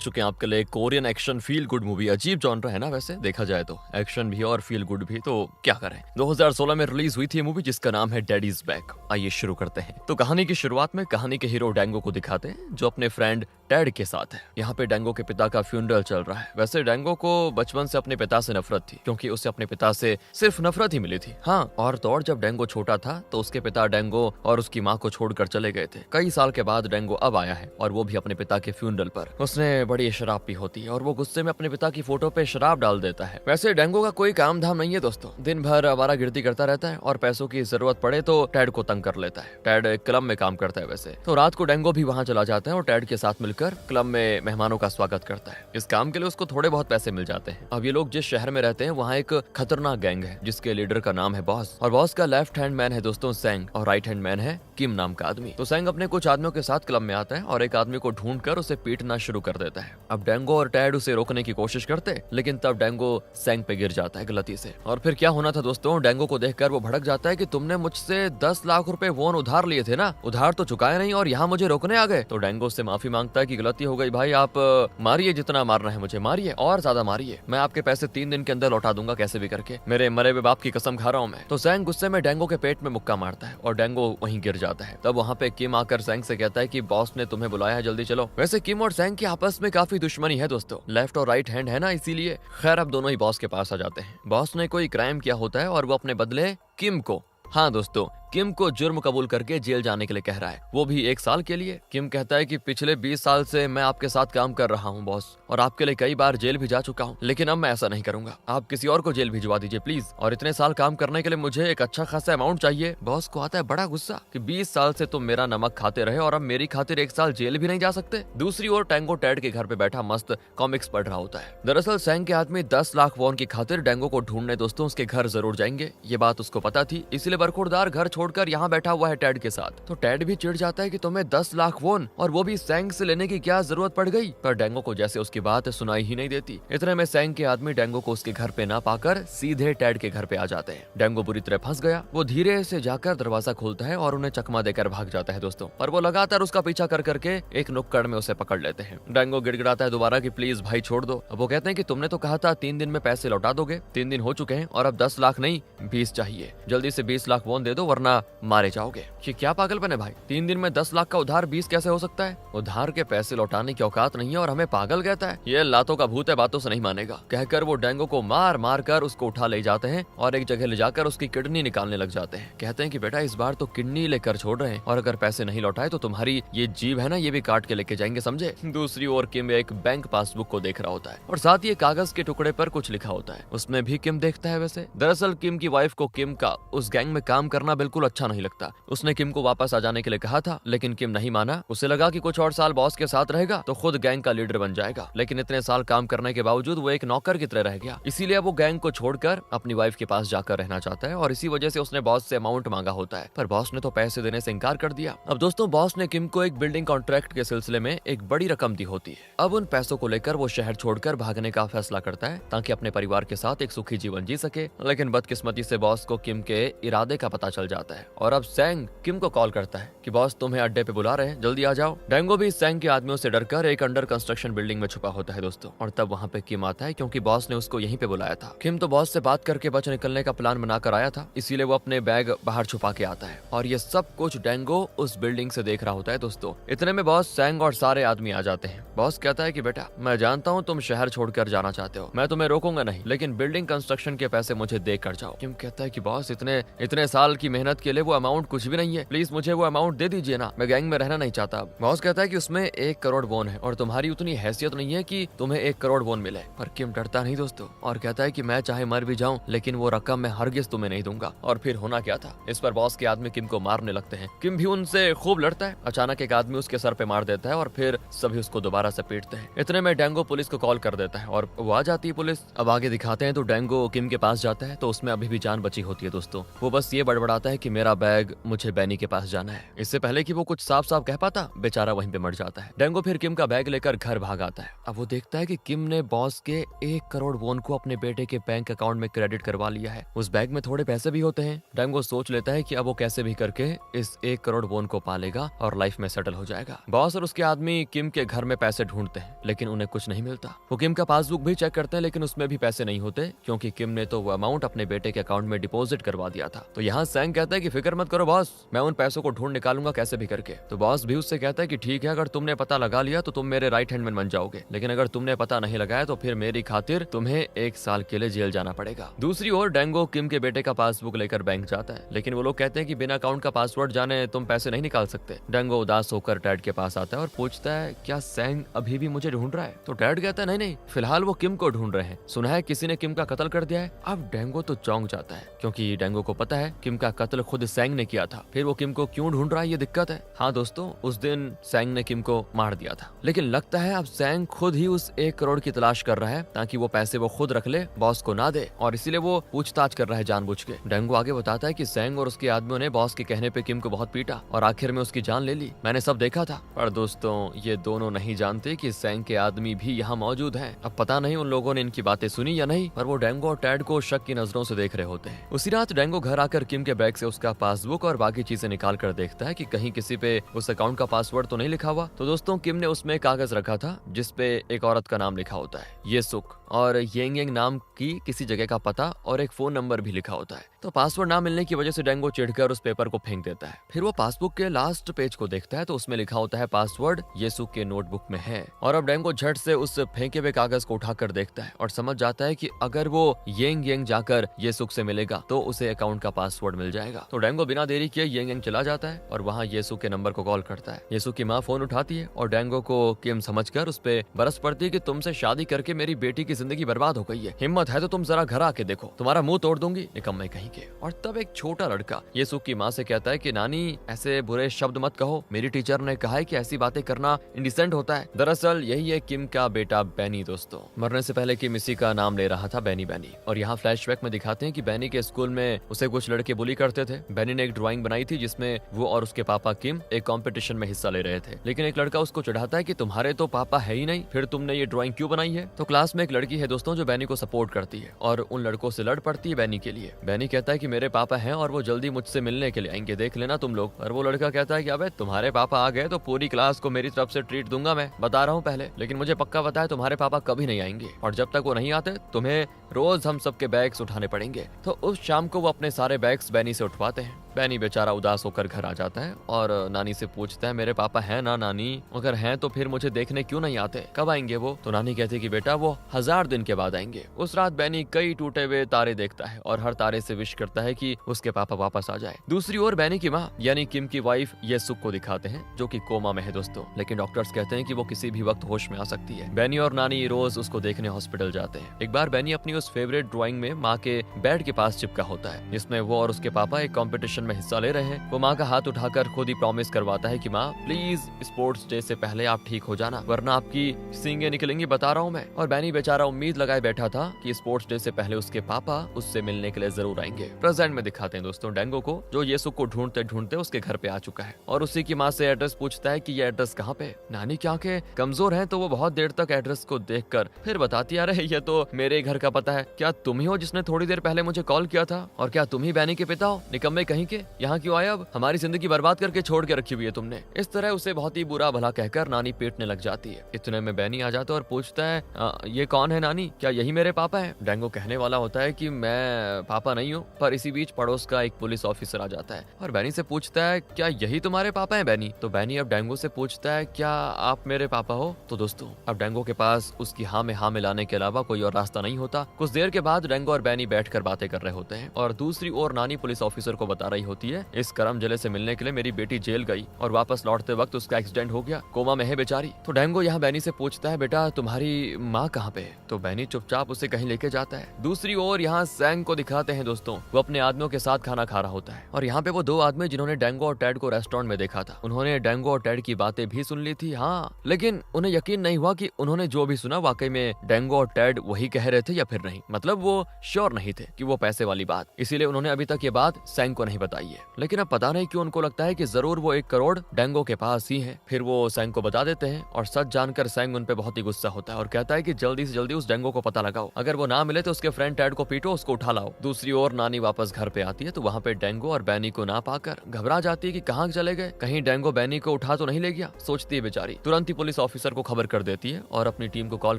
चुके हैं आपके लिए Korean action feel good movie. अजीब जॉनर है ना वैसे देखा जाए तो, एक्शन भी और फील गुड भी, तो क्या करें। 2016 में रिलीज हुई थी ये मूवी जिसका नाम है डैडीज बैक। आइए शुरू करते हैं। तो कहानी की शुरुआत में कहानी के हीरो डैंगो को दिखाते हैं जो अपने फ्रेंड टैड के साथ है। यहाँ पे डैंगो के पिता का फ्यूनरल चल रहा है। वैसे डैंगो को बचपन से अपने पिता से नफरत थी क्योंकि उसे अपने पिता से सिर्फ नफरत ही मिली थी। हाँ, और तो और जब डैंगो छोटा था तो उसके पिता डैंगो और उसकी माँ को छोड़कर चले गए थे। कई साल के बाद डैंगो अब आया है और वो भी अपने पिता के फ्यूनरल पर। उसने बड़ी शराब पी होती है और वो गुस्से में अपने पिता की फोटो पे शराब डाल देता है। वैसे डैंगो का कोई काम धाम नहीं है दोस्तों, दिन भर आवारागर्दी करता रहता है और पैसों की जरूरत पड़े तो टैड को तंग कर लेता है। टैड एक क्लब में काम करता है वैसे, तो रात को डैंगो भी वहाँ चला जाता है और टैड के साथ मिलकर क्लब में मेहमानों का स्वागत करता है। इस काम के लिए उसको थोड़े बहुत पैसे मिल जाते हैं। अब ये लोग जिस शहर में रहते हैं वहाँ एक खतरनाक गैंग है जिसके लीडर का नाम है बॉस, और बॉस का लेफ्ट हैंड मैन है दोस्तों सैंग और राइट हैंड मैन है किम नाम का आदमी। तो सैंग अपने कुछ आदमियों के साथ क्लब में आता है और एक आदमी को ढूंढकर उसे पीटना शुरू कर देता है। अब डैंगो और टैड उसे रोकने की कोशिश करते लेकिन तब डैंगो सैंग पे गिर जाता है गलती से। और फिर क्या होना था दोस्तों, डैंगो को देखकर वो भड़क जाता है कि तुमने मुझसे 10 लाख रुपए वोन उधार लिए थे ना, उधार तो चुकाए नहीं और यहाँ मुझे रोकने आ गए। तो डैंगो उससे माफी मांगता है कि गलती हो गई भाई, आप मारिए जितना मारना है मुझे, मारिए और ज्यादा मारिए, मैं आपके पैसे 3 दिन के अंदर लौटा दूंगा कैसे भी करके, मेरे मरे हुए बाप की कसम खा रहा हूँ मैं। तो सैंग गुस्से में डैंगो के पेट में मुक्का मारता है और डैंगो वहीं गिर जाता है। तब वहाँ पे किम आकर सैंग से कहता है कि बॉस ने तुम्हें बुलाया है, जल्दी चलो। वैसे किम और सैंग की आपस में काफी दुश्मनी है दोस्तों, लेफ्ट और राइट हैंड है ना, इसीलिए खैर अब दोनों ही बॉस के पास आ जाते हैं। बॉस ने कोई क्राइम किया होता है और वो अपने बदले किम को, हाँ दोस्तों, किम को जुर्म कबूल करके जेल जाने के लिए कह रहा है, वो भी 1 साल के लिए। किम कहता है कि पिछले 20 साल से मैं आपके साथ काम कर रहा हूँ बॉस, और आपके लिए कई बार जेल भी जा चुका हूँ, लेकिन अब मैं ऐसा नहीं करूंगा, आप किसी और को जेल भिजवा दीजिए प्लीज, और इतने साल काम करने के लिए मुझे एक अच्छा खासा अमाउंट चाहिए। बॉस को आता है बड़ा गुस्सा कि 20 साल से तुम मेरा नमक खाते रहे और अब मेरी खातिर 1 साल जेल भी नहीं जा सकते। दूसरी ओर डैंगो टैड के घर पे बैठा मस्त कॉमिक्स पढ़ रहा होता है। दरअसल सैंग के आदमी 10 लाख वॉन की खातिर डैंगो को ढूंढने दोस्तों उसके घर जरूर जाएंगे, ये बात उसको पता थी, इसलिए बरखुरदार घर छोड़कर यहाँ बैठा हुआ है टैड के साथ। तो टैड भी चिढ़ जाता है कि तुम्हें 10 लाख वोन और वो भी सैंग से लेने की क्या जरूरत पड़ गई, पर डैंगो को जैसे उसकी बात सुनाई ही नहीं देती। इतने में सैंग के आदमी डैंगो को उसके घर पे ना पाकर सीधे टैड के घर पे आ जाते हैं। डैंगो बुरी तरह फंस गया, वो धीरे से जाकर दरवाजा खोलता है और उन्हें चकमा देकर भाग जाता है दोस्तों, पर वो लगातार उसका पीछा कर करके एक नुक्कड़ में उसे पकड़ लेते हैं। डैंगो गिड़गिड़ाता है दोबारा कि प्लीज भाई छोड़ दो। अब वो कहते हैं कि तुमने तो कहा था 3 दिन में पैसे लौटा दोगे, 3 दिन हो चुके हैं और अब 10 लाख नहीं 20 चाहिए, जल्दी से 20 लाख वोन दे दो वरना मारे जाओगे। ये क्या पागलपन है भाई, 3 दिन में 10 लाख का उधार 20 कैसे हो सकता है, उधार के पैसे लौटाने की औकात नहीं है और हमें पागल कहता है, ये लातों का भूत है, बातों से नहीं मानेगा। कहकर वो डैंगो को मार मार कर उसको उठा ले जाते हैं और एक जगह ले जाकर उसकी किडनी निकालने लग जाते हैं। कहते हैं कि बेटा इस बार तो किडनी लेकर छोड़ रहे हैं और अगर पैसे नहीं लौटाए तो तुम्हारी ये जीभ है ना ये भी काट के लेके जाएंगे, समझे। दूसरी ओर किम एक बैंक पासबुक को देख रहा होता है और साथ ही कागज के टुकड़े पर कुछ लिखा होता है, उसमें भी किम देखता है। वैसे दरअसल किम की वाइफ को किम का उस गैंग में काम करना बिल्कुल अच्छा नहीं लगता। उसने किम को वापस आ जाने के लिए कहा था लेकिन किम नहीं माना, उसे लगा कि कुछ और साल बॉस के साथ रहेगा तो खुद गैंग का लीडर बन जाएगा, लेकिन इतने साल काम करने के बावजूद वो एक नौकर की तरह रह गया। इसीलिए वो गैंग को छोड़कर अपनी वाइफ के पास जाकर रहना चाहता है और इसी वजह से उसने बॉस से अमाउंट मांगा होता है, पर बॉस ने तो पैसे देने से इनकार कर दिया। अब दोस्तों बॉस ने किम को एक बिल्डिंग कॉन्ट्रैक्ट के सिलसिले में एक बड़ी रकम दी होती है। अब उन पैसों को लेकर वो शहर छोड़कर भागने का फैसला करता है ताकि अपने परिवार के साथ एक सुखी जीवन जी सके, लेकिन बदकिस्मती से बॉस को किम के इरादे का पता चल जाता है और अब सैंग किम को कॉल करता है कि बॉस तुम्हें अड्डे पे बुला रहे हैं, जल्दी आ जाओ। डैंगो भी सैंग के आदमियों से डरकर एक अंडर कंस्ट्रक्शन बिल्डिंग में छुपा होता है दोस्तों, और तब वहाँ पे किम आता है क्योंकि बॉस ने उसको यहीं पे बुलाया था। किम तो बॉस से बात करके बच निकलने का प्लान बनाकर आया था, इसीलिए वो अपने बैग बाहर छुपा के आता है और ये सब कुछ डैंगो उस बिल्डिंग से देख रहा होता है दोस्तों। इतने में बॉस सैंग और सारे आदमी आ जाते हैं। बॉस कहता है कि बेटा मैं जानता हूँ तुम शहर छोड़कर जाना चाहते हो, मैं तुम्हें रोकूंगा नहीं, लेकिन बिल्डिंग कंस्ट्रक्शन के पैसे मुझे दे कर जाओ। किम कहता है कि बॉस इतने साल की मेहनत के लिए वो अमाउंट कुछ भी नहीं है, प्लीज मुझे वो अमाउंट दे दीजिए ना, मैं गैंग में रहना नहीं चाहता। बॉस कहता है कि उसमें 1 करोड़ वोन है और तुम्हारी उतनी हैसियत नहीं है कि तुम्हें 1 करोड़ वोन मिले। पर किम डरता नहीं दोस्तों और कहता है कि मैं चाहे मर भी जाऊं लेकिन वो रकम मैं हरगिज तुम्हें नहीं दूंगा। और फिर होना क्या था, इस पर बॉस के आदमी किम को मारने लगते हैं। किम भी उनसे खूब लड़ता है, अचानक एक आदमी उसके सर पे मार देता है और फिर सभी उसको दोबारा से पीटते हैं। इतने में डैंगो पुलिस को कॉल कर देता है और वो आ जाती है पुलिस। अब आगे दिखाते हैं तो डैंगो किम के पास जाता है तो उसमें अभी भी जान बची होती है दोस्तों। वो बस ये बड़बड़ाता है कि मेरा बैग, मुझे बैनी के पास जाना है। इससे पहले कि वो कुछ साफ साफ कह पाता, बेचारा वहीं पे मर जाता है। डेंगो फिर किम का बैग लेकर घर भाग आता है। अब वो देखता है कि किम ने बॉस के 1 करोड़ वोन को अपने बेटे के बैंक अकाउंट में क्रेडिट करवा लिया है। उस बैग में थोड़े पैसे भी होते हैं। डेंगो सोच लेता है कि अब वो कैसे भी करके इस 1 करोड़ वोन को पालेगा और लाइफ में सेटल हो जाएगा। बॉस और उसके आदमी किम के घर में पैसे ढूंढते हैं, लेकिन उन्हें कुछ नहीं मिलता। वो किम का पासबुक भी चेक करते हैं, लेकिन उसमें भी पैसे नहीं होते, क्योंकि किम ने तो वो अमाउंट अपने बेटे के अकाउंट में डिपॉजिट करवा दिया था। तो यहाँ सैंग कहता है कि फिक्र मत करो बॉस, मैं उन पैसों को ढूंढ निकालूंगा कैसे भी करके। तो बॉस भी उससे कहता है कि ठीक है, अगर तुमने पता लगा लिया तो तुम मेरे राइट हैंड मैन बन जाओगे, लेकिन अगर तुमने पता नहीं लगाया तो फिर मेरी खातिर तुम्हें 1 साल के लिए जेल जाना पड़ेगा। दूसरी ओर डेंगो किम के बेटे का पासबुक लेकर बैंक जाता है, लेकिन वो लोग कहते हैं कि बिना अकाउंट का पासवर्ड जाने तुम पैसे नहीं निकाल सकते। डेंगो उदास होकर डैड के पास आता है और पूछता है क्या सैंग अभी भी मुझे ढूंढ रहा है। तो डैड कहता है नहीं नहीं, फिलहाल वो किम को ढूंढ रहे हैं, सुना है किसी ने किम का कत्ल कर दिया है। अब डेंगो तो चौंक जाता है, क्योंकि डेंगो को पता है किम का कत्ल खुद सैंग ने किया था। फिर वो किम को क्यों ढूंढ रहा है ये दिक्कत है। हाँ दोस्तों, उस दिन सैंग ने किम को मार दिया था, लेकिन लगता है अब सैंग खुद ही उस 1 करोड़ की तलाश कर रहा है ताकि वो पैसे वो खुद रख ले, बॉस को ना दे, और इसीलिए वो पूछताछ कर रहा है जानबूझ के। डेंगो आगे बताता है कि सैंग और उसके आदमियों ने बॉस के कहने पे किम को बहुत पीटा और आखिर में उसकी जान ले ली, मैंने सब देखा था। पर दोस्तों ये दोनों नहीं जानते कि सैंग के आदमी भी यहाँ मौजूद हैं। अब पता नहीं उन लोगों ने इनकी बातें सुनी या नहीं, पर वो डेंगो और टैड को शक की नजरों से देख रहे होते हैं। उसी रात डेंगो घर आकर किम के बैग से उसका पासबुक और बाकी चीजें निकाल कर देखता है कि कहीं किसी पे उस अकाउंट का पासवर्ड तो नहीं लिखा हुआ। तो दोस्तों किम ने उसमें कागज रखा था जिसपे एक औरत का नाम लिखा होता है, ये सुख, और येंग येंग नाम की किसी जगह का पता और एक फोन नंबर भी लिखा होता है। तो पासवर्ड ना मिलने की वजह से डेंगो चिढ़कर उस पेपर को फेंक देता है। फिर वो पासबुक के लास्ट पेज को देखता है तो उसमें लिखा होता है पासवर्ड येसु के नोटबुक में है। और अब डेंगो झट से उस फेंके हुए कागज को उठाकर देखता है और समझ जाता है कि अगर वो येंग येंग जाकर येसुक से मिलेगा तो उसे अकाउंट का पासवर्ड मिल जाएगा। तो डेंगो बिना देरी किए येंग येंग चला जाता है और वहाँ येसु के नंबर को कॉल करता है। येसु की माँ फोन उठाती है और डेंगो को किम समझकर उस पे बरस पड़ती है कि तुमसे शादी करके मेरी बेटी की जिंदगी बर्बाद हो गई है, हिम्मत है तो तुम जरा घर आके देखो, तुम्हारा मुंह तोड़ दूंगी, निकम्मे कहीं के। और तब एक छोटा लड़का येसु की माँ से कहता है कि नानी ऐसे बुरे शब्द मत कहो, मेरी टीचर ने कहा है कि ऐसी बातें करना इंडिसेंट होता है। दरअसल यही है किम का बेटा बैनी। दोस्तों मरने से पहले किम इसी का नाम ले रहा था, बैनी बैनी। और यहाँ फ्लैशबैक में दिखाते हैं कि बैनी के स्कूल में उसे कुछ लड़के बुली करते थे। बैनी ने एक ड्राइंग बनाई थी जिसमें वो और उसके पापा किम एक कंपटीशन में हिस्सा ले रहे थे, लेकिन एक लड़का उसको चढ़ाता है कि तुम्हारे तो पापा है ही नहीं, फिर तुमने ये ड्राइंग क्यों बनाई है। तो क्लास में एक लड़की है दोस्तों जो बैनी को सपोर्ट करती है और उन लड़कों से लड़ पड़ती है बैनी के लिए। बैनी कहता है कि मेरे पापा हैं और वो जल्दी मुझसे मिलने के लिए आएंगे, देख लेना तुम लोग। और वो लड़का कहता है कि अबे तुम्हारे पापा आ गए तो पूरी क्लास को मेरी तरफ से ट्रीट दूंगा, मैं बता रहा हूँ पहले, लेकिन मुझे पक्का पता है तुम्हारे पापा कभी नहीं आएंगे और जब तक वो नहीं आते तुम्हें रोज हम सबके बैग्स उठाने पड़ेंगे। तो उस शाम को वो अपने सारे बैग्स बैनी से उठवाते हैं। बैनी बेचारा उदास होकर घर आ जाता है और नानी से पूछता है मेरे पापा हैं ना नानी, अगर हैं तो फिर मुझे देखने क्यों नहीं आते, कब आएंगे वो। तो नानी कहती है कि बेटा वो 1000 दिन के बाद आएंगे। उस रात बैनी कई टूटे हुए तारे देखता है और हर तारे से विश करता है कि उसके पापा वापस आ जाए। दूसरी ओर बैनी की माँ यानी किम की वाइफ ये सुख को दिखाते हैं जो कि कोमा में है दोस्तों, लेकिन डॉक्टर्स कहते हैं कि वो किसी भी वक्त होश में आ सकती है। बैनी और नानी रोज उसको देखने हॉस्पिटल जाते हैं। एक बार बैनी अपनी उस फेवरेट ड्राइंग में माँ के बेड के पास चिपका होता है जिसमें वो और उसके पापा एक कॉम्पिटिशन में हिस्सा ले रहे हैं। वो माँ का हाथ उठाकर खुद ही प्रॉमिस करवाता है कि माँ प्लीज स्पोर्ट्स डे से पहले आप ठीक हो जाना, वरना आपकी सींगें निकलेंगी, बता रहा हूँ मैं। और बैनी बेचारा उम्मीद लगाए बैठा था कि स्पोर्ट्स डे से पहले उसके पापा उससे मिलने के लिए जरूर आएंगे। प्रेजेंट में दिखाते हैं दोस्तों डेंगो को जो येसु को ढूंढते ढूंढते उसके घर पे आ चुका है और उसी की माँ से एड्रेस पूछता है कि ये एड्रेस कहाँ पे। नानी की आंखें कमजोर हैं तो वो बहुत देर तक एड्रेस को देखकर फिर बताती है अरे ये तो मेरे घर का पता है, क्या तुम ही हो जिसने थोड़ी देर पहले मुझे कॉल किया था, और क्या तुम ही बैनी के पिता हो, निकम्मे कहीं के, यहाँ क्यों आए, अब हमारी जिंदगी बर्बाद करके छोड़ के रखी हुई है तुमने। इस तरह उसे बहुत ही बुरा भला कहकर नानी पीटने लग जाती है। इतने में बैनी आ जाता है और पूछता है ये कौन है नानी, क्या यही मेरे पापा है। डेंगो कहने वाला होता है कि मैं पापा नहीं हूँ, पर इसी बीच पड़ोस का एक पुलिस ऑफिसर आ जाता है और बैनी से पूछता है क्या यही तुम्हारे पापा है बैनी। तो बैनी अब डेंगो से पूछता है क्या आप मेरे पापा हो। तो दोस्तों अब डेंगो के पास उसकी हाँ में हाँ मिलाने के अलावा कोई और रास्ता नहीं होता। कुछ देर के बाद डेंगो और बैनी बैठकर बातें कर रहे होते हैं और दूसरी ओर नानी पुलिस ऑफिसर को बता रही होती है इस करम जले से मिलने के लिए मेरी बेटी जेल गई और वापस लौटते वक्त उसका एक्सीडेंट हो गया, कोमा में है बेचारी। तो डेंगो यहाँ बैनी से पूछता है बेटा तुम्हारी माँ कहाँ पे है। तो बैनी चुपचाप उसे कहीं लेके जाता है। दूसरी ओर यहाँ सैंग को दिखाते हैं दोस्तों, वो अपने आदमियों के साथ खाना खा रहा होता है और यहाँ पे वो 2 आदमी जिन्होंने डेंगो और टैड को रेस्टोरेंट में देखा था, उन्होंने डेंगो और टैड की बातें भी सुन ली थी। हाँ, लेकिन उन्हें यकीन नहीं हुआ कि उन्होंने जो भी सुना वाकई में डेंगो और टैड वही कह रहे थे या फिर नहीं। मतलब वो श्योर नहीं थे कि वो पैसे वाली बात, इसीलिए उन्होंने अभी तक ये बात सैंग को नहीं बताइए। लेकिन अब पता नहीं क्यों उनको लगता है कि जरूर वो 1 करोड़ डेंगो के पास ही है। फिर वो सैंग को बता देते हैं और सच जानकर सैंग उन पे बहुत ही गुस्सा होता है और कहता है कि जल्दी से जल्दी उस डेंगो को पता लगाओ, अगर वो ना मिले तो उसके फ्रेंड टैड को पीटो, उसको उठा लाओ। दूसरी ओर नानी वापस घर पे आती है तो वहाँ पे डेंगो और बैनी को ना पाकर घबरा जाती है कि कहाँ चले गए, कहीं डेंगो बैनी को उठा तो नहीं ले गया। सोचती है बेचारी, तुरंत ही पुलिस ऑफिसर को खबर कर देती है और अपनी टीम को कॉल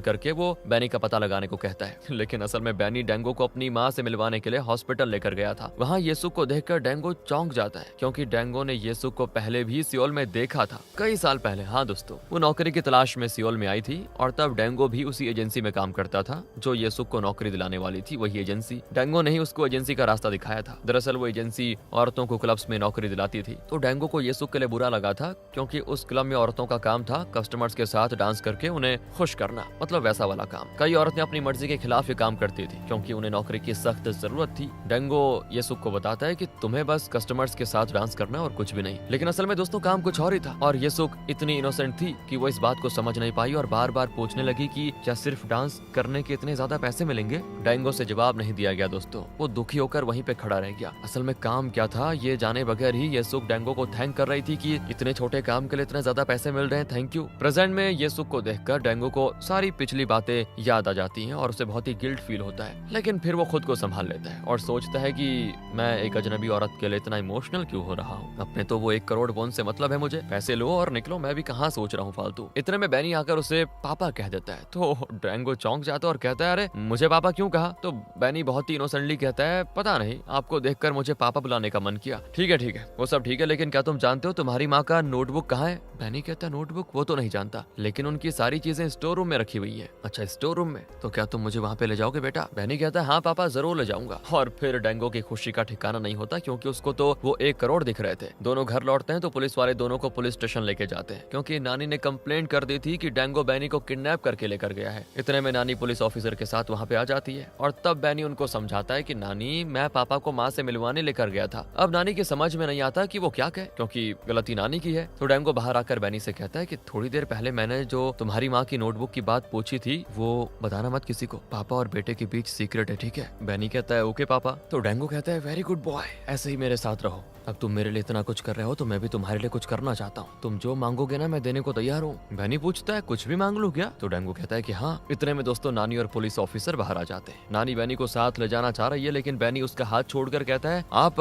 करके वो बैनी का पता लगाने को कहता है। लेकिन असल में बैनी डेंगो को अपनी माँ से मिलवाने के लिए हॉस्पिटल लेकर गया था। वहाँ येसुक को देखकर डेंगो चौंक जाता है क्योंकि डेंगो ने येसुक को पहले भी सियोल में देखा था, कई साल पहले। हाँ दोस्तों, वो नौकरी की तलाश में सियोल में आई थी और तब डेंगो भी उसी एजेंसी में काम करता था जो येसुक को नौकरी दिलाने वाली थी। वही एजेंसी, डेंगो ने ही उसको एजेंसी का रास्ता दिखाया था। दरअसल वो एजेंसी औरतों को क्लब्स में नौकरी दिलाती थी। तो डेंगो को येसुक के लिए बुरा लगा था क्योंकि उस क्लब में औरतों का काम था कस्टमर्स के साथ डांस करके उन्हें खुश करना, मतलब वैसा वाला काम। कई औरतें अपनी मर्जी के खिलाफ ये काम करती थी क्योंकि उन्हें नौकरी की सख्त जरूरत थी। डेंगो येसुक को बताता है कि तुम्हें बस कस्टमर्स के साथ डांस करना और कुछ भी नहीं। लेकिन असल में दोस्तों काम कुछ और ही था और येसुक इतनी इनोसेंट थी कि वो इस बात को समझ नहीं पाई और बार बार पूछने लगी कि क्या सिर्फ डांस करने के इतने ज्यादा पैसे मिलेंगे। डेंगो से जवाब नहीं दिया गया दोस्तों, वो दुखी होकर वहीं पे खड़ा रह गया। असल में काम क्या था ये जाने बगैर ही येसुक डेंगो को थैंक कर रही थी कि इतने छोटे काम के लिए इतने ज्यादा पैसे मिल रहे हैं, थैंक यू। प्रेजेंट में येसुक को देखकर डेंगो को सारी पिछली बातें याद आ जाती हैं और उसे बहुत ही गिल्ट फील होता है। लेकिन फिर वो खुद को संभाल लेता है और सोचता है कि मैं एक अजनबी औरत के लिए इतना इमोशनल क्यों हो रहा हूँ। अपने तो वो 1 करोड़ बोन से मतलब है मुझे, पैसे लो और निकलो, मैं भी कहाँ सोच रहा हूँ फालतू। इतने में बैनी आकर उसे पापा कह देता है तो डेंगो चौंक जाता है और कहता है अरे मुझे पापा क्यों कहा। तो बैनी बहुत ही इनोसेंटली कहता है पता नहीं, आपको देखकर मुझे पापा बुलाने का मन किया। ठीक है वो सब ठीक है, लेकिन क्या तुम जानते हो तुम्हारी माँ का नोटबुक कहाँ है। बैनी कहता है नोटबुक, वो तो नहीं जानता, लेकिन उनकी सारी चीजें स्टोर रूम में रखी हुई है। अच्छा स्टोर रूम में, तो क्या तुम मुझे वहाँ पे ले जाओगे बेटा। बैनी कहता है हाँ पापा जरूर ले जाऊंगा। और फिर डेंगो की खुशी का ठिकाना नहीं होता क्योंकि उसको तो वो 1 करोड़ दिख रहे थे। दोनों घर लौटते हैं तो पुलिस वाले दोनों को पुलिस स्टेशन लेके जाते हैं क्योंकि नानी ने कंप्लेंट कर दी थी कि डेंगो बैनी को किडनैप करके लेकर गया है। इतने में नानी पुलिस ऑफिसर के साथ वहाँ पे आ जाती है और तब बैनी उनको समझाता है कि नानी मैं पापा को माँ से मिलवाने लेकर गया था। अब नानी की समझ में नहीं आता कि वो क्या कहे क्योंकि गलती नानी की है। तो डेंगो बाहर आकर बैनी से कहता है कि थोड़ी देर पहले मैंने जो तुम्हारी माँ की नोटबुक की बात पूछी थी वो बताना मत किसी को, पापा और बेटे के बीच सीक्रेट है, ठीक है। बैनी कहता है ओके पापा। तो डेंगो कहता है वेरी गुड बॉय, ऐसे ही मेरे साथ रहो। अब तुम मेरे लिए इतना कुछ कर रहे हो तो मैं भी तुम्हारे लिए कुछ करना चाहता हूँ, तुम जो मांगोगे ना मैं देने को तैयार हूँ। बैनी पूछता है कुछ भी मांग लूं क्या। तो डेंगो कहता है कि हाँ। इतने में दोस्तों नानी और पुलिस ऑफिसर बाहर आ जाते हैं। नानी बैनी को साथ ले जाना चाह रही है लेकिन बैनी उसका हाथ छोड़कर कहता है आप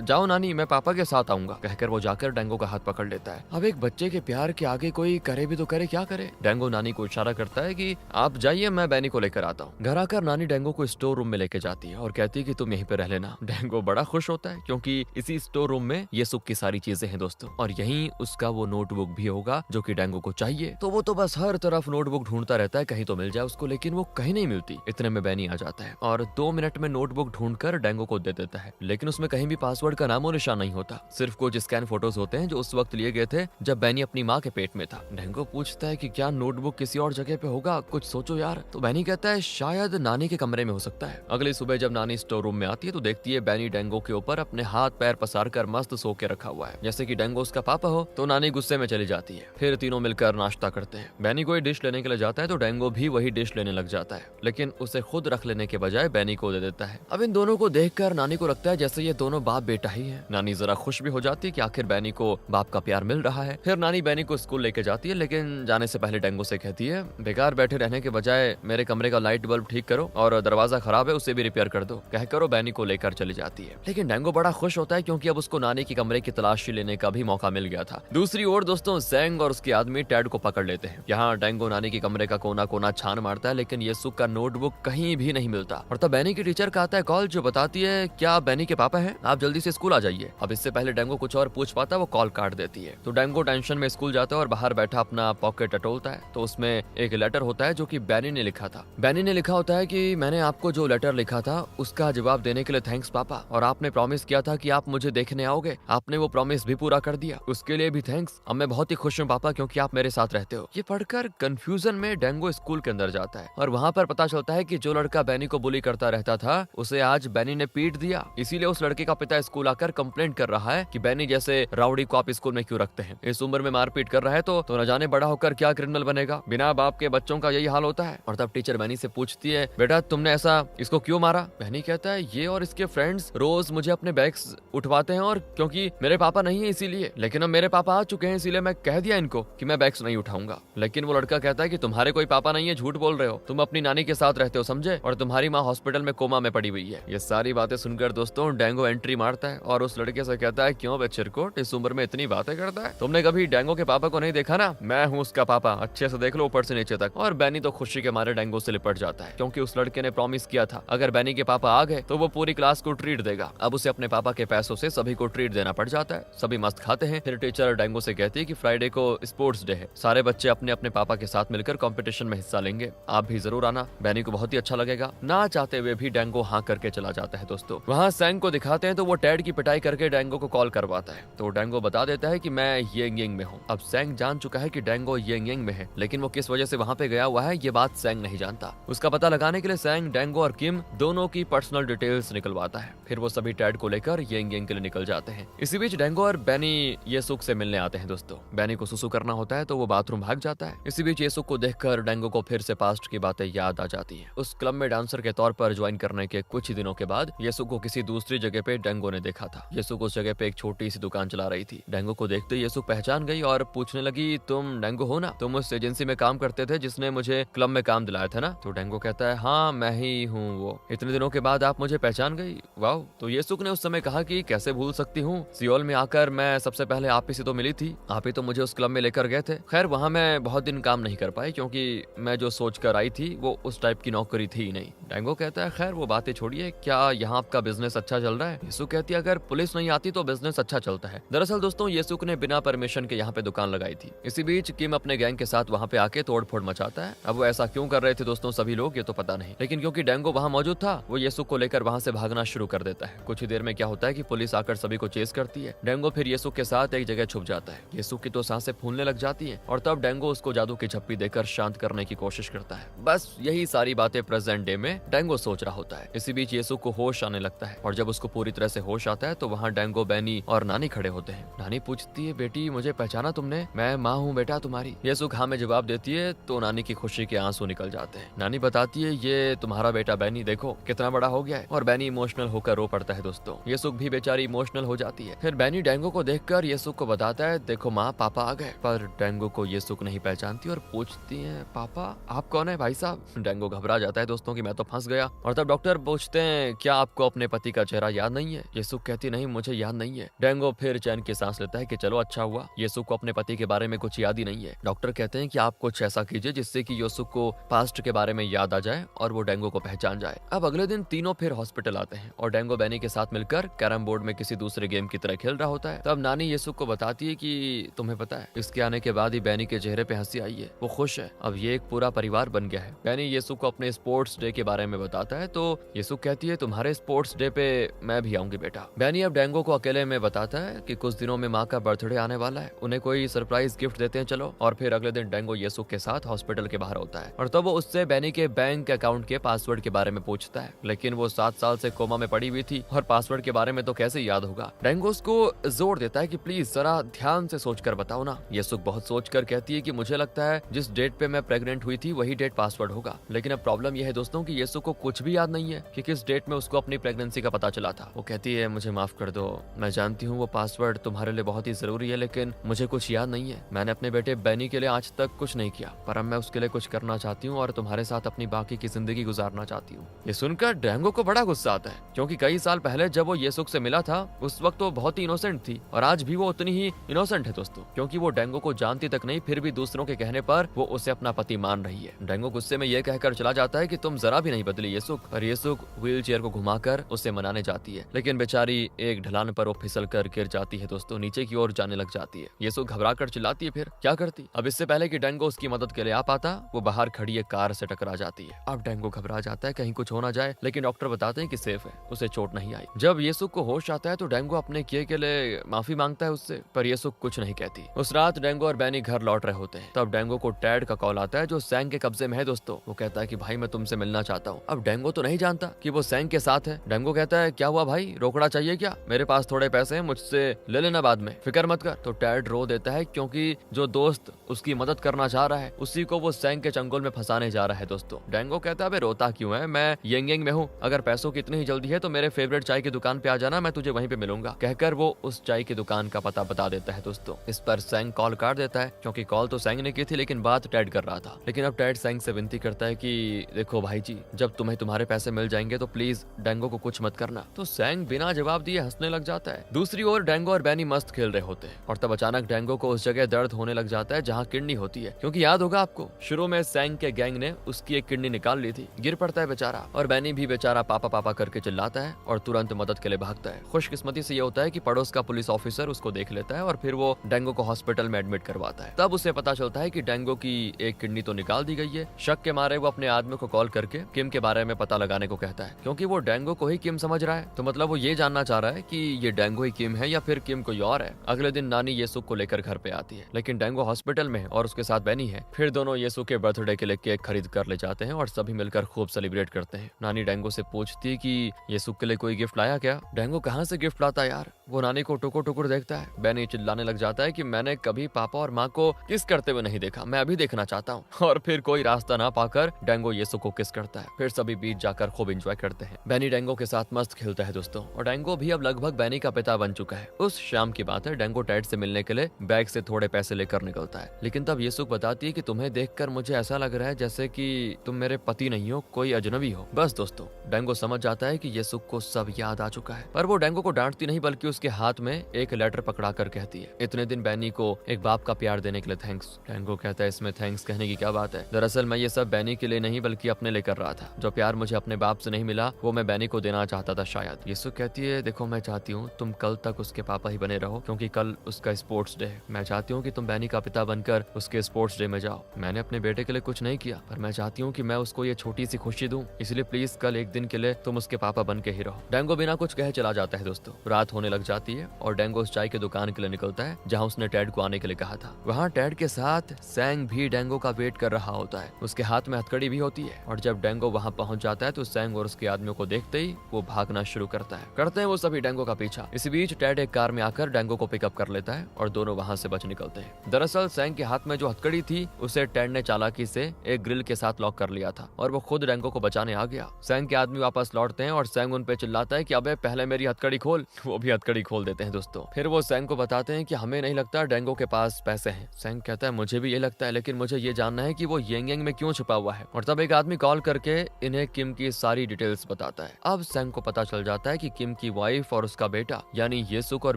जाओ नानी, मैं पापा के साथ आऊंगा। कहकर वो जाकर डेंगो का हाथ पकड़ लेता है। अब एक बच्चे के प्यार के आगे कोई करे भी तो करे क्या करे। डेंगो नानी को इशारा करता है कि आप जाइए, मैं बैनी को लेकर आता हूँ। घर आकर नानी डेंगो को स्टोर रूम में लेके जाती है और कहती है कि तुम यहीं पे रह लेना। डेंगो बड़ा खुश होता है क्योंकि इसी स्टोर रूम में ये सुख की सारी चीजें हैं दोस्तों और यहीं उसका वो नोटबुक भी होगा जो कि डेंगो को चाहिए। तो वो तो बस हर तरफ नोटबुक ढूंढता रहता है कहीं तो मिल जाए उसको, लेकिन वो कहीं नहीं मिलती। इतने में बैनी आ जाता है और 2 मिनट में नोटबुक ढूंढकर डेंगो को दे देता है, लेकिन उसमें कहीं भी पासवर्ड का नामो निशान नहीं होता, सिर्फ कुछ स्कैन फोटोज होते हैं जो उस वक्त लिए गए थे जब बैनी अपनी माँ के पेट में था। डेंगो पूछता है कि क्या नोटबुक किसी और जगह पे होगा, कुछ सोचो यार। तो बैनी कहता है शायद नानी के कमरे में हो सकता है। अगली सुबह जब नानी स्टोर रूम में आती है तो देखती है बैनी डेंगो के ऊपर अपने हाथ पैर पसार कर मस्त सो के रखा हुआ है जैसे कि डेंगो उसका पापा हो। तो नानी गुस्से में चली जाती है। फिर तीनों मिलकर नाश्ता करते हैं। बैनी कोई डिश लेने के लिए जाता है तो डेंगो भी वही डिश लेने लग जाता है, लेकिन उसे खुद रख लेने के बजाय बैनी को दे देता है। अब इन दोनों को देखकर नानी को लगता है जैसे ये दोनों बाप बेटा ही है। नानी जरा खुश भी हो जाती है कि आखिर बैनी को बाप का प्यार मिल रहा है। फिर नानी बैनी को स्कूल लेके जाती है, लेकिन जाने से पहले डेंगो से कहती है बेकार बैठे रहने के बजाय मेरे कमरे का लाइट बल्ब ठीक करो और दरवाजा खराब है उसे भी रिपेयर कर दो। कहकर वो बैनी को लेकर चली जाती है। लेकिन डेंगो बड़ा खुश होता है क्योंकि अब उसको नानी के कमरे की तलाशी लेने का भी मौका मिल गया था। दूसरी ओर दोस्तों सैंग और उसके आदमी टैड को पकड़ लेते हैं। यहाँ डेंगो नानी के कमरे का कोना कोना छान मारता है लेकिन ये सुख का नोटबुक कहीं भी नहीं मिलता। और तब बैनी की टीचर का आता है कॉल जो बताती है क्या आप बैनी के पापा हैं, आप जल्दी से स्कूल आ जाइए। अब इससे पहले डेंगो कुछ और पूछ पाता वो कॉल काट देती है। तो डेंगो टेंशन में स्कूल जाता है और बाहर बैठा अपना पॉकेट टटोलता है तो उसमें एक लेटर होता है जो कि बैनी ने लिखा था। बैनी ने लिखा होता है कि मैंने आपको जो लेटर लिखा था उसका जवाब देने के लिए थैंक्स पापा, और आपने प्रॉमिस किया था कि आप मुझे देखने आओगे, आपने वो प्रॉमिस भी पूरा कर दिया, उसके लिए भी थैंक्स। अब मैं बहुत ही खुश हूँ पापा क्योंकि आप मेरे साथ रहते हो। ये पढ़कर कंफ्यूजन में डेंगो स्कूल के अंदर जाता है और वहाँ पर पता चलता है कि जो लड़का बैनी को बुली करता रहता था उसे आज बैनी ने पीट दिया। इसीलिए उस लड़के का पिता स्कूल आकर कंप्लेंट कर रहा है कि बैनी जैसे राउडी को आप स्कूल में क्यों रखते हैं, इस उम्र में मारपीट कर रहा है तो न जाने बड़ा होकर क्या क्रिमिनल बनेगा, बिना बाप के बच्चों का यही हाल होता है। और तब टीचर बैनी से पूछती है बेटा तुमने ऐसा इसको क्यों मारा। बैनी कहता है ये और इसके फ्रेंड्स रोज मुझे अपने बैग बैग्स उठवाते हैं, और क्योंकि मेरे पापा नहीं है इसीलिए, लेकिन अब मेरे पापा आ चुके हैं इसीलिए मैं कह दिया इनको कि मैं बैग्स नहीं उठाऊंगा। लेकिन वो लड़का कहता है कि तुम्हारे कोई पापा नहीं है, झूठ बोल रहे हो, तुम अपनी नानी के साथ रहते हो समझे, और तुम्हारी माँ हॉस्पिटल में कोमा में पड़ी हुई है। ये सारी बातें सुनकर दोस्तों डेंगो एंट्री मारता है और उस लड़के से कहता है, क्यों बे चिरकुट, इस उम्र में इतनी बातें करता है? तुमने कभी डेंगो के पापा को नहीं देखा ना? मैं हूँ उसका पापा, अच्छे से देख लो ऊपर से नीचे तक। और बैनी तो खुशी के मारे डेंगो से लिपट जाता है, क्योंकि उस लड़के ने प्रॉमिस किया था अगर बैनी के पापा आ गए तो वो पूरी क्लास को ट्रीट देगा। अब उसे अपने पापा के पैसों से सभी को ट्रीट देना पड़ जाता है। सभी मस्त खाते हैं। फिर टीचर डेंगो से कहती है कि फ्राइडे को स्पोर्ट्स डे है, सारे बच्चे अपने अपने पापा के साथ मिलकर कंपटीशन में हिस्सा लेंगे, आप भी जरूर आना। बैनी को बहुत ही अच्छा लगेगा। ना चाहते हुए भी डेंगो हाँ करके चला जाता है। दोस्तों वहाँ सैंग को दिखाते हैं तो वो टैड की पिटाई करके डेंगो को कॉल करवाता है, तो डेंगो बता देता है कि मैं येंग में हूँ। अब सैंग जान चुका है कि डेंगो येंग में है, लेकिन वो किस वजह से वहाँ पे गया हुआ है ये बात सैंग नहीं जानता। उसका पता लगाने के लिए सैंग डेंगो और किम दोनों की पर्सनल डिटेल्स निकलवाता है। फिर वो सभी टैड को लेकर येंग के लिए निकल जाते हैं। इसी बीच डेंगो और बैनी येसुक से मिलने आते हैं। दोस्तों बैनी को सुसु करना होता है तो वो बाथरूम भाग जाता है। इसी बीच येसुक को देखकर डेंगो को फिर से पास्ट की बातें याद आ जाती हैं। उस क्लब में डांसर के तौर पर ज्वाइन करने के कुछ ही दिनों के बाद येसुक को किसी दूसरी जगह पे डेंगो ने देखा था। येसुक उस जगह पे एक छोटी सी दुकान चला रही थी। डेंगो को देखते येसुक पहचान गई और पूछने लगी, तुम डेंगो हो ना? तुम उस एजेंसी में काम करते थे जिसने मुझे क्लब में काम दिलाया था ना? तो डेंगो कहता है, हाँ मैं ही हूँ वो। इतने दिनों के बाद आप मुझे पहचान गई, वाह। तो येसुक ने उस समय कहा कि कैसे भूल सकती हूँ, सियोल में आकर मैं सबसे पहले आप ही से तो मिली थी, आप ही तो मुझे उस क्लब में लेकर गए थे। खैर वहाँ मैं बहुत दिन काम नहीं कर पाई क्योंकि मैं जो सोच कर आई थी वो उस टाइप की नौकरी थी ही नहीं। डेंगो कहता है, खैर वो बातें छोड़िए, क्या यहाँ आपका बिजनेस अच्छा चल रहा है? येसुक कहती है, अगर पुलिस नहीं आती तो बिजनेस अच्छा चलता है। दरअसल दोस्तों येसुक ने बिना परमिशन के यहाँ पे दुकान लगाई थी। इसी बीच किम अपने गैंग के साथ वहाँ पे आके तोड़फोड़ मचाता है। अब वो ऐसा क्यों कर रहे थे दोस्तों सभी लोग ये तो पता नहीं, लेकिन क्योंकि डेंगो वहाँ मौजूद था वो येसुक को लेकर वहाँ से भागना शुरू कर देता है। कुछ ही देर में क्या होता है कि पुलिस आकर सभी को चेस करती है। डेंगो फिर येसुक के साथ एक जगह छुप जाता है। येसुक की तो सांसें फूलने लग जाती हैं और तब डेंगो उसको जादू की झप्पी देकर शांत करने की कोशिश करता है। बस यही सारी बातें प्रेजेंट डे में डेंगो सोच रहा होता है। इसी बीच येसुक को होश आने लगता है और जब उसको पूरी तरह से होश आता है तो वहाँ डेंगो, बैनी और नानी खड़े होते हैं। नानी पूछती है, बेटी मुझे पहचाना तुमने? मैं माँ हूँ बेटा तुम्हारी। येसुक हाँ में जवाब देती है तो नानी की खुशी के आंसू निकल जाते हैं। नानी बताती है, ये तुम्हारा बेटा बैनी देखो कितना बड़ा हो गया है। और बैनी इमोशनल होकर रो पड़ता है। दोस्तों येसुक भी बेचारी इमोशनल हो जाती है। फिर बैनी डेंगो को देखकर येसुक को बताता है, देखो माँ पापा आ गए। पर डेंगो को येसुक नहीं पहचानती और पूछती है, पापा आप कौन है भाई साहब? डेंगो घबरा जाता है दोस्तों कि मैं तो फंस गया। और तब डॉक्टर पूछते हैं, क्या आपको अपने पति का चेहरा याद नहीं है? येसुक कहती, नहीं मुझे याद नहीं है। डेंगो फिर चैन की सांस लेता है कि चलो अच्छा हुआ, येसुक को अपने पति के बारे में कुछ याद ही नहीं है। डॉक्टर कहते हैं कि आप कुछ ऐसा कीजिए जिससे कि येसुक को पास्ट के बारे में याद आ जाए और वो डेंगो को पहचान जाए। अब अगले दिन तीनों फिर हॉस्पिटल आते हैं और डेंगो बैनी के साथ मिलकर कैरम बोर्ड में किसी दूसरे गेम की तरह खेल रहा होता है। तब नानी येसुक को बताती है कि तुम्हें पता है इसके आने के बाद ही बैनी के चेहरे पे हंसी आई है, वो खुश है, अब ये एक पूरा परिवार बन गया है। बैनी येसुक को अपने स्पोर्ट्स डे के बारे में बताता है तो येसुक कहती है, तुम्हारे स्पोर्ट्स डे पे मैं भी आऊंगी बेटा। बैनी अब डेंगो को अकेले में बताता है कि कुछ दिनों में माँ का बर्थडे आने वाला है, उन्हें कोई सरप्राइज गिफ्ट देते हैं चलो। और फिर अगले दिन डेंगो येसुक के साथ हॉस्पिटल के बाहर होता है और तब वो उससे बैनी के बैंक अकाउंट के पासवर्ड के बारे में पूछता है, लेकिन वो 7 साल से कोमा में पड़ी हुई थी और पासवर्ड के बारे में तो कैसे याद होगा। डेंगो उसको जोर देता है कि प्लीज जरा ध्यान से सोचकर बताओ ना। येसुक बहुत सोचकर कहती है कि मुझे लगता है जिस डेट पे मैं प्रेग्नेंट हुई थी वही डेट पासवर्ड होगा। लेकिन अब प्रॉब्लम यह है दोस्तों कि येसुक को कुछ भी याद नहीं है कि किस डेट में उसको अपनी प्रेगनेंसी का पता चला था। वो कहती है, मुझे माफ कर दो, मैं जानती हूँ वो पासवर्ड तुम्हारे लिए बहुत ही जरूरी है, लेकिन मुझे कुछ याद नहीं है। मैंने अपने बेटे बैनी के लिए आज तक कुछ नहीं किया, पर अब मैं उसके लिए कुछ करना चाहती हूँ और तुम्हारे साथ अपनी बाकी की जिंदगी गुजारना चाहती हूँ। ये सुनकर डेंगो को बड़ा गुस्सा आता है क्योंकि कई साल पहले जब वो येसुक से मिला था उस वक्त वो बहुत ही इनोसेंट थी और आज भी वो उतनी ही इनोसेंट है दोस्तों, क्योंकि वो डेंगो को जानती तक नहीं फिर भी दूसरों के कहने पर वो उसे अपना पति मान रही है। डेंगो गुस्से में ये कहकर चला जाता है कि तुम जरा भी नहीं बदली येसुक। और येसुक व्हील चेयर को घुमाकर उसे मनाने जाती है, लेकिन बेचारी एक ढलान पर वो फिसल कर गिर जाती है दोस्तों, नीचे की ओर जाने लग जाती है। येसुक घबरा कर चिल्लाती है, फिर क्या करती? अब इससे पहले कि डेंगो उसकी मदद के लिए आ पाता वो बाहर खड़ी एक कार से टकरा जाती है। अब डेंगो घबरा जाता है कहीं कुछ हो ना जाए, लेकिन डॉक्टर बताते हैं कि सेफ है, उसे चोट नहीं आई। जब येसुक को होश आता है तो डेंगो अपने किए के लिए माफी मांगता है उससे, पर येसुक कुछ नहीं कहती। उस रात डेंगो और बैनी घर लौट रहे होते हैं। तब डेंगो को टैड का कॉल आता है जो सैंग के कब्जे में है दोस्तों। वो कहता है कि भाई मैं तुमसे मिलना चाहता हूँ। अब डेंगो तो नहीं जानता कि वो सैंग के साथ है। डेंगो कहता है, क्या हुआ भाई, रोकड़ा चाहिए क्या? मेरे पास थोड़े पैसे हैं, मुझसे ले लेना बाद में, फिक्र मत कर। तो टैड रो देता है क्योंकि जो दोस्त उसकी मदद करना चाह रहा है उसी को वो सैंग के चंगुल में फंसाने जा रहा है दोस्तों। डेंगो कहता है, रोता क्यों है, मैं येंग में हूँ, अगर पैसों की इतनी ही जल्दी है तो मेरे फेवरेट चाय की दुकान पे आ जाना, मैं तुझे वहीं पे मिलूंगा। कहकर वो उस चाय की दुकान का पता बता देता है दोस्तों। इस पर सैंग कॉल काट देता है, क्योंकि कॉल तो सैंग ने की थी लेकिन बात टैड कर रहा था। लेकिन अब टैड सैंग से विनती करता है कि देखो भाई जी, जब तुम्हें तुम्हारे पैसे मिल जाएंगे तो प्लीज डेंगो को कुछ मत करना। तो सैंग बिना जवाब दिए हंसने लग जाता है। दूसरी ओर डेंगो और बैनी मस्त खेल रहे होते हैं और तब अचानक डेंगो को उस जगह दर्द होने लग जाता है जहाँ किडनी होती है, क्योंकि याद होगा आपको शुरू में सैंग के गैंग ने उसकी एक किडनी निकाल ली थी। गिर पड़ता है बेचारा और बैनी भी बेचारा पापा पापा करके चिल्लाता है और तुरंत मदद के लिए भागता है। खुशकिस्मती से ये होता है कि पड़ोस का पुलिस ऑफिसर उसको देख लेता है और फिर वो डेंगो को हॉस्पिटल में एडमिट करवाता है। तब उसे पता चलता है कि डेंगो की एक किडनी तो निकाल दी गई है। शक के मारे वो अपने आदमी को कॉल करके किम के बारे में पता लगाने को कहता है, क्योंकि वो डेंगो को ही किम समझ रहा है। तो मतलब वो ये जानना चाह रहा है कि ये डेंगो ही किम है या फिर किम कोई और है। अगले दिन नानी येसुक को लेकर घर पे आती है, लेकिन डेंगो हॉस्पिटल में है और उसके साथ बैनी है। फिर दोनों येसुक के बर्थडे के लिए केक खरीद कर ले जाते हैं और सभी मिलकर खूब सेलिब्रेट करते हैं। नानी डेंगो से पूछती है कि येसुक के लिए कोई गिफ्ट लाया क्या। डेंगो कहाँ से गिफ्ट लाता है यार। वो नानी को टुकुर टुकुर देखता है। बैनी चिल्लाने लग जाता है कि मैंने कभी पापा और माँ को किस करते हुए नहीं देखा, मैं अभी देखना चाहता हूँ। और फिर कोई रास्ता ना पाकर डेंगो येसुक को किस करता है। फिर सभी बीच जाकर खूब एंजॉय करते हैं। बैनी डेंगो के साथ मस्त खेलता है दोस्तों, और डेंगो भी अब लगभग बैनी का पिता बन चुका है। उस शाम की बात है, डेंगो टैड से मिलने के लिए बैग से थोड़े पैसे लेकर निकलता है, लेकिन तब येसुक बताती है कि तुम्हें देखकर मुझे ऐसा लग रहा है जैसे कि तुम मेरे पति नहीं हो, कोई अजनबी हो। बस दोस्तों, डेंगो समझ जाता है कि येसुक को सब याद आ चुका है, पर वो डेंगो को डांटती नहीं बल्कि उसके हाथ में एक लेटर पकड़ा कर कहती है, इतने दिन बैनी को एक बाप का प्यार देने के लिए थैंक्स। डेंगो कहता है, इसमें थैंक्स कहने की क्या बात है, दरअसल मैं ये सब बैनी के लिए नहीं बल्कि अपने लिए कर रहा था। जो प्यार मुझे अपने बाप से नहीं मिला वो मैं बैनी को देना चाहता था शायद। येसुक कहती है, देखो मैं चाहती हूँ तुम कल तक उसके पापा ही बने रहो, क्योंकि कल उसका स्पोर्ट्स डे है। मैं चाहती हूँ कि तुम बैनी का पिता बनकर उसके स्पोर्ट्स डे में जाओ। मैंने अपने बेटे के लिए कुछ नहीं किया, पर मैं चाहती हूँ कि मैं उसको ये छोटी सी खुशी दूं, इसलिए प्लीज कल एक दिन के लिए तुम उसके पापा बन के ही रहो। डेंगो बिना कुछ कहे चला जाता है दोस्तों। रात होने लग जाती है और डेंगो उस चाय की दुकान के लिए निकलता है जहाँ उसने टैड को आने के लिए कहा था। वहाँ टैड के साथ सैंग भी डेंगो का वेट कर रहा होता है। उसके हाथ में हथकड़ी भी होती है, और जब डेंगो वहाँ पहुँच जाता है तो सैंग और उसके आदमियों को देखते ही वो भागना शुरू करता है। करते हैं वो सभी डेंगो का पीछा। इसी बीच टैड एक कार में आकर डेंगो को पिकअप कर लेता है और दोनों वहाँ से बच निकलते हैं। दरअसल सैंग के हाथ में जो हथकड़ी थी उसे टैड ने चालाकी से एक ग्रिल के साथ लॉक कर लिया था और वो खुद डेंगो को बचाने आ गया। सैंग के आदमी वापस लौटते हैं और सैंग उन पे चिल्लाता है कि अबे पहले मेरी हथकड़ी खोल। वो भी हथकड़ी खोल देते हैं दोस्तों। फिर वो सैंग को बताते हैं कि हमें नहीं लगता डेंगो के पास पैसे हैं। सैंग कहता है, मुझे भी ये लगता है, लेकिन मुझे ये जानना है कि वो येंगेंग में क्यों छुपा हुआ है। और तब एक आदमी कॉल करके इन्हें किम की सारी डिटेल्स बताता है। अब सैंग को पता चल जाता है कि किम की वाइफ और उसका बेटा यानी येसुक और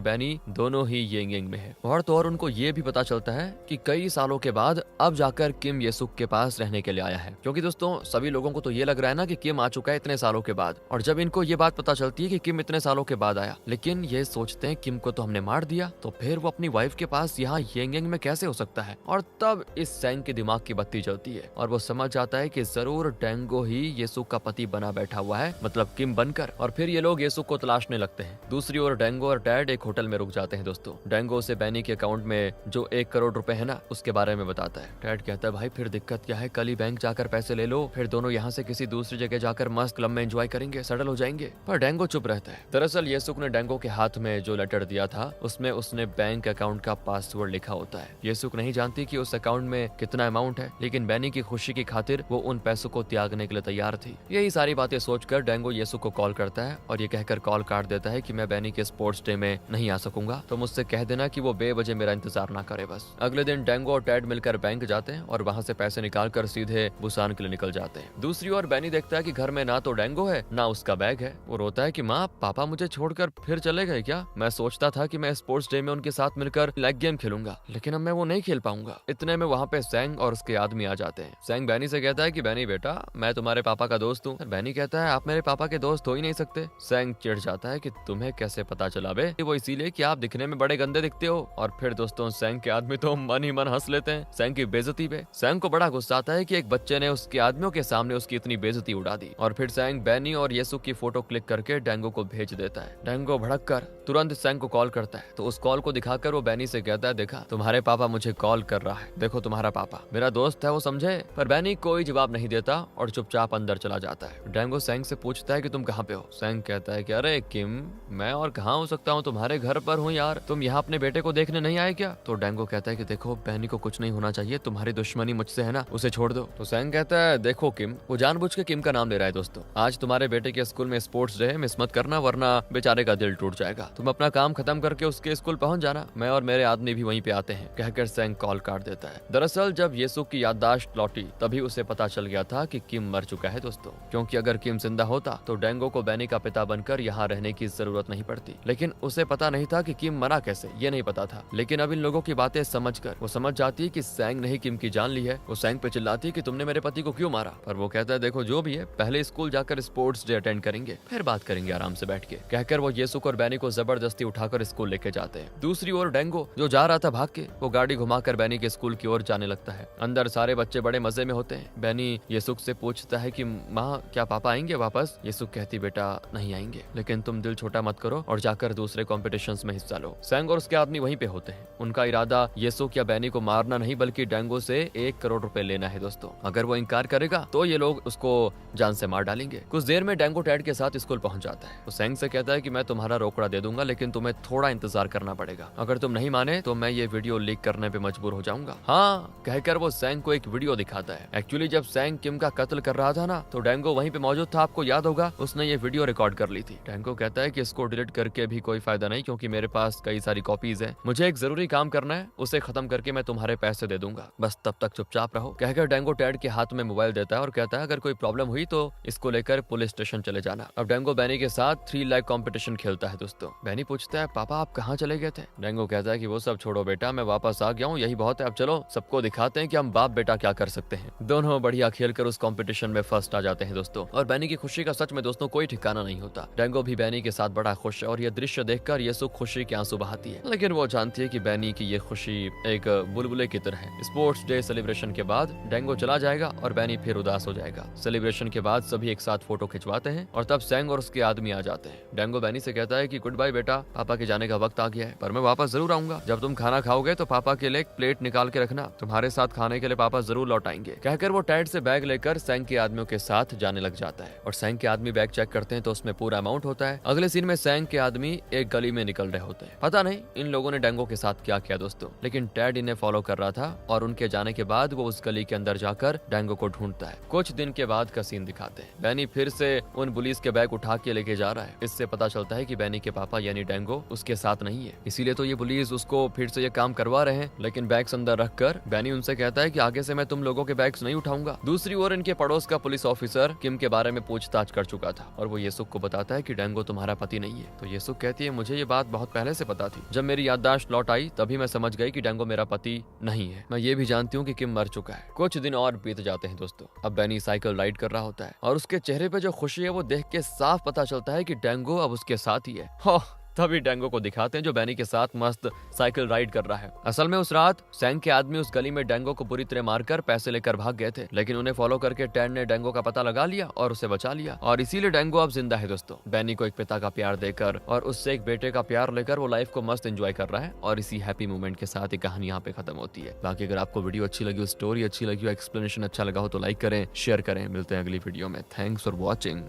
बैनी दोनों ही येंगेंग में है। और तो और उनको ये भी पता चलता है कि कई सालों के बाद अब जाकर किम येसुक के पास रहने के लिए आया है, क्योंकि दोस्तों सभी लोगों को तो ये लग रहा है ना कि किम आ चुका है इतने सालों के बाद। और जब इनको ये बात पता चलती है कि किम इतने सालों के बाद आया, लेकिन ये सोचते हैं किम को तो हमने मार दिया, तो फिर वो अपनी वाइफ के पास यहाँ येंगेंग में कैसे हो सकता है। और तब इस सैंग के दिमाग की बत्ती जलती है और वो समझ जाता है कि जरूर डेंगो ही येसुक का पति बना बैठा हुआ है, मतलब किम बनकर। और फिर ये लोग येसुक को तलाशने लगते हैं। दूसरी ओर डेंगो और टैड एक होटल में रुक जाते हैं दोस्तों। डेंगो से बैनी के अकाउंट में जो 1 करोड़ रुपए है ना, उसके बारे में बताता है। टैड कहता है, भाई फिर दिक्कत क्या है, कल ही बैंक जाकर पैसे ले लो, फिर दोनों यहाँ से किसी दूसरी जगह जाकर मस्त क्लब में एंजॉय करेंगे, सेटल हो जाएंगे। पर डेंगो चुप रहता है। दरअसल येसुक ने डेंगो के हाथ में जो लेटर दिया था उसमें उसने बैंक अकाउंट का पासवर्ड लिखा होता है। येसुक नहीं जानती कि उस अकाउंट में कितना अमाउंट है, लेकिन बैनी की खुशी की खातिर वो उन पैसों को त्यागने के लिए तैयार थी। यही सारी बातें सोचकर डेंगो येसुक को कॉल करता है और ये कहकर कॉल काट देता है कि मैं बैनी के स्पोर्ट्स डे में नहीं आ सकूंगा, तो मुझसे कह देना कि वो बेवजह मेरा इंतजार ना करे बस। अगले दिन डेंगो और टैड मिलकर बैंक जाते हैं और वहाँ से पैसे निकाल कर सीधे बुसान के लिए निकल जाते हैं। दूसरी ओर बैनी देखता है कि घर में ना तो डेंगो है ना उसका बैग है। वो रोता है कि माँ पापा मुझे छोड़कर फिर चले गए क्या। मैं सोचता था कि मैं स्पोर्ट्स डे में उनके साथ मिलकर लेग गेम खेलूंगा, लेकिन अब मैं वो नहीं खेल पाऊंगा। इतने में वहाँ पे सैंग और उसके आदमी आ जाते हैं। सैंग बैनी से कहता है कि बैनी बेटा, मैं तुम्हारे पापा का दोस्त हूँ। बैनी कहता है, आप मेरे पापा के दोस्त हो ही नहीं सकते। सैंग चिढ़ जाता है कि तुम्हें कैसे पता चला बे, वो इसीलिए कि आप दिखने में बड़े गंदे दिखते हो। और फिर दोस्तों सैंग के आदमी तो मन ही मन हंस लेते हैं सैंग की बेइज्जती पे। सैंग को बड़ा गुस्सा आता है कि एक बच्चे ने उसके आदमियों के सामने उसकी इतनी बेइज्जती उड़ा दी। और फिर सैंग बैनी और येसुक की फोटो क्लिक करके डेंगो को भेज देता है। डेंगो भड़क कर तुरंत सैंग को कॉल करता है। तो उस कॉल को दिखाकर वो बैनी से कहता है, देखा तुम्हारे पापा मुझे कॉल कर रहा है, देखो तुम्हारा पापा मेरा दोस्त है, वो समझे। पर बैनी कोई जवाब नहीं देता और चुपचाप अंदर चला जाता है। डैंगो सैंग से पूछता है कि तुम कहाँ पे हो। सैंग कहता है कि अरे किम, मैं और कहाँ हो सकता हूँ, तुम्हारे घर पर हूँ यार, तुम यहाँ अपने बेटे को देखने नहीं आए क्या? तो डैंगो कहता है कि देखो बैनी को कुछ नहीं होना चाहिए, तुम्हारी दुश्मनी मुझसे है ना, उसे छोड़ दो। तो सैंग कहता है, देखो किम, वो जानबूझ के किम का नाम ले रहा है दोस्तों, आज तुम्हारे बेटे के स्कूल में स्पोर्ट्स डे है, मिस मत करना वरना बेचारे का दिल टूट जाएगा। तुम अपना काम खत्म करके उसके स्कूल पहुंच जाना, मैं और मेरे आदमी भी वहीं पे आते हैं, कहकर सैंग कॉल काट देता है। दरअसल जब येसुक की याददाश्त लौटी तभी उसे पता चल गया था कि किम मर चुका है दोस्तों, क्योंकि अगर किम जिंदा होता तो डैंगो को बैनी का पिता बनकर यहाँ रहने की जरूरत नहीं पड़ती। लेकिन उसे पता नहीं था कि किम मरा कैसे, ये नहीं पता था। लेकिन अब इन लोगों की बातें समझकर वो समझ जाती है कि सैंग ने ही किम की जान ली है। वो सैंग पे चिल्लाती है कि तुमने मेरे पति को क्यों मारा, पर वो कहता है देखो जो भी है, पहले स्कूल जाकर स्पोर्ट्स डे अटेंड करेंगे, फिर बात करेंगे आराम से बैठ के, कहकर वो येसुक और बैनी को जबरदस्ती उठाकर स्कूल लेके जाते हैं। दूसरी ओर डैंगो जो जा रहा था भाग के, वो गाड़ी घुमाकर बैनी के स्कूल की ओर जाने लगता है। अंदर सारे बच्चे बड़े मजे में होते हैं। बैनी येसुक से पूछता है कि माँ क्या पापा आएंगे वापस? येसुक कहती बेटा नहीं आएंगे, लेकिन तुम दिल छोटा मत करो और जाकर दूसरे कॉम्पिटिशंस में हिस्सा लो। सैंग और उसके आदमी वहीं पे होते हैं। उनका इरादा येसुक या बैनी को मारना नहीं बल्कि डैंगो से 1 करोड़ रुपए लेना है दोस्तों। अगर वो इनकार करेगा तो ये लोग उसको जान से मार डालेंगे। कुछ देर में डैंगो टैड के साथ स्कूल पहुंच जाता है। वो सैंग से कहता है कि मैं तुम्हारा रोकड़ा दे दूंगा, लेकिन तुम्हें थोड़ा इंतजार करना पड़ेगा, अगर तुम नहीं माने तो मैं ये वीडियो लीक करने पे मजबूर हो जाऊंगा। हाँ कहकर वो सैंग को एक वीडियो दिखाता है। एक्चुअली जब सैंग किम का कत्ल कर रहा था ना, तो डैंगो वहीं पे मौजूद था, आपको याद होगा, उसने ये वीडियो रिकॉर्ड कर ली थी। डैंगो कहता है कि इसको डिलीट करके भी कोई फायदा नहीं, क्योंकि मेरे पास कई सारी कॉपीज है, मुझे एक जरूरी काम करना है, उसे खत्म करके मैं तुम्हारे पैसे दे दूंगा, बस तब तक चुपचाप रहो, कहकर डैंगो टैड के हाथ में मोबाइल देता है और कहता है अगर कोई प्रॉब्लम हुई तो इसको लेकर पुलिस स्टेशन चले जाना। अब डैंगो बैनी के साथ 3 लाख कॉम्पिटिशन खेलता है दोस्तों। बैनी पूछता है पापा आप कहाँ चले गए थे? डैंगो कहता है कि वो सब छोड़ो बेटा, मैं वापस आ गया हूँ, यही बहुत है, अब चलो सबको दिखाते हैं कि हम बाप बेटा क्या कर सकते हैं। दोनों बढ़िया खेलकर उस कंपटीशन में फर्स्ट आ जाते हैं दोस्तों। और बैनी की खुशी का सच में दोस्तों कोई ठिकाना नहीं होता। डैंगो भी बैनी के साथ बड़ा खुश है और यह दृश्य देखकर येसुक खुशी के आंसू बहाती है, लेकिन वो जानती है कि बैनी की ये खुशी एक बुलबुले की तरह है। स्पोर्ट्स डे सेलिब्रेशन के बाद डैंगो चला जाएगा और बैनी फिर उदास हो जाएगा। सेलिब्रेशन के बाद सभी एक साथ फोटो खिंचवाते हैं और तब सैंग और उसके आदमी आ जाते हैं। डैंगो बैनी से कहता है कि गुड बाय बेटा, पापा के जाने का वक्त आ गया है, पर मैं वापस जरूर आऊंगा। जब तुम खाना खाओगे तो पापा के लिए एक प्लेट निकाल के रखना, तुम्हारे साथ खाने के लिए पापा जरूर लौट आएंगे, कहकर वो टैड से बैग लेकर सैंग के आदमियों के साथ जाने लग जाता है। और सैंग के आदमी बैग चेक करते हैं तो उसमें पूरा अमाउंट होता है। अगले सीन में सैंग के आदमी एक गली में निकल रहे होते हैं। पता नहीं इन लोगों ने डैंगो के साथ क्या किया दोस्तों, लेकिन टैड इन्हें फॉलो कर रहा था और उनके जाने के बाद वो उस गली के अंदर जाकर डैंगो को ढूंढता है। कुछ दिन के बाद का सीन दिखाते हैं। बैनी फिर से उन पुलिस के बैग उठा के लेके जा रहा है। इससे पता चलता है कि बैनी के पापा यानी डैंगो उसके साथ नहीं है, इसीलिए तो ये पुलिस उसको फिर से ये काम करवा रहे हैं। लेकिन बैग्स अंदर रखकर बैनी उनसे कहता है कि आगे से मैं तुम लोगों के बैग्स नहीं उठाऊंगा। दूसरी ओर इनके पड़ोस का पुलिस ऑफिसर किम के बारे में पूछताछ कर चुका था और वो येसुक को बताता है कि डैंगो तुम्हारा पति नहीं है। तो येसुक कहती है मुझे ये बात बहुत पहले से पता थी, जब मेरी याददाश्त लौट आई तभी मैं समझ गई कि डैंगो मेरा पति नहीं है। मैं ये भी जानती हूँ कि किम मर चुका है। कुछ दिन और बीत जाते हैं दोस्तों। अब बैनी साइकिल राइड कर रहा होता है और उसके चेहरे पे जो खुशी है वो देख के साफ पता चलता है कि डैंगो अब उसके साथ ही है। तभी डैंगो को दिखाते हैं जो बैनी के साथ मस्त साइकिल राइड कर रहा है। असल में उस रात सैंग के आदमी उस गली में डैंगो को बुरी तरह मारकर पैसे लेकर भाग गए थे, लेकिन उन्हें फॉलो करके टैड ने डैंगो का पता लगा लिया और उसे बचा लिया और इसीलिए डैंगो अब जिंदा है दोस्तों। बैनी को एक पिता का प्यार देकर और उससे एक बेटे का प्यार लेकर वो लाइफ को मस्त एंजॉय कर रहा है और इसी हैप्पी मोमेंट के साथ ये कहानी यहाँ पे खत्म होती है। बाकी अगर आपको वीडियो अच्छी लगी, स्टोरी अच्छी लगी, एक्सप्लेनेशन अच्छा लगा हो तो लाइक करें, शेयर करें। मिलते हैं अगली वीडियो में। Thanks for watching.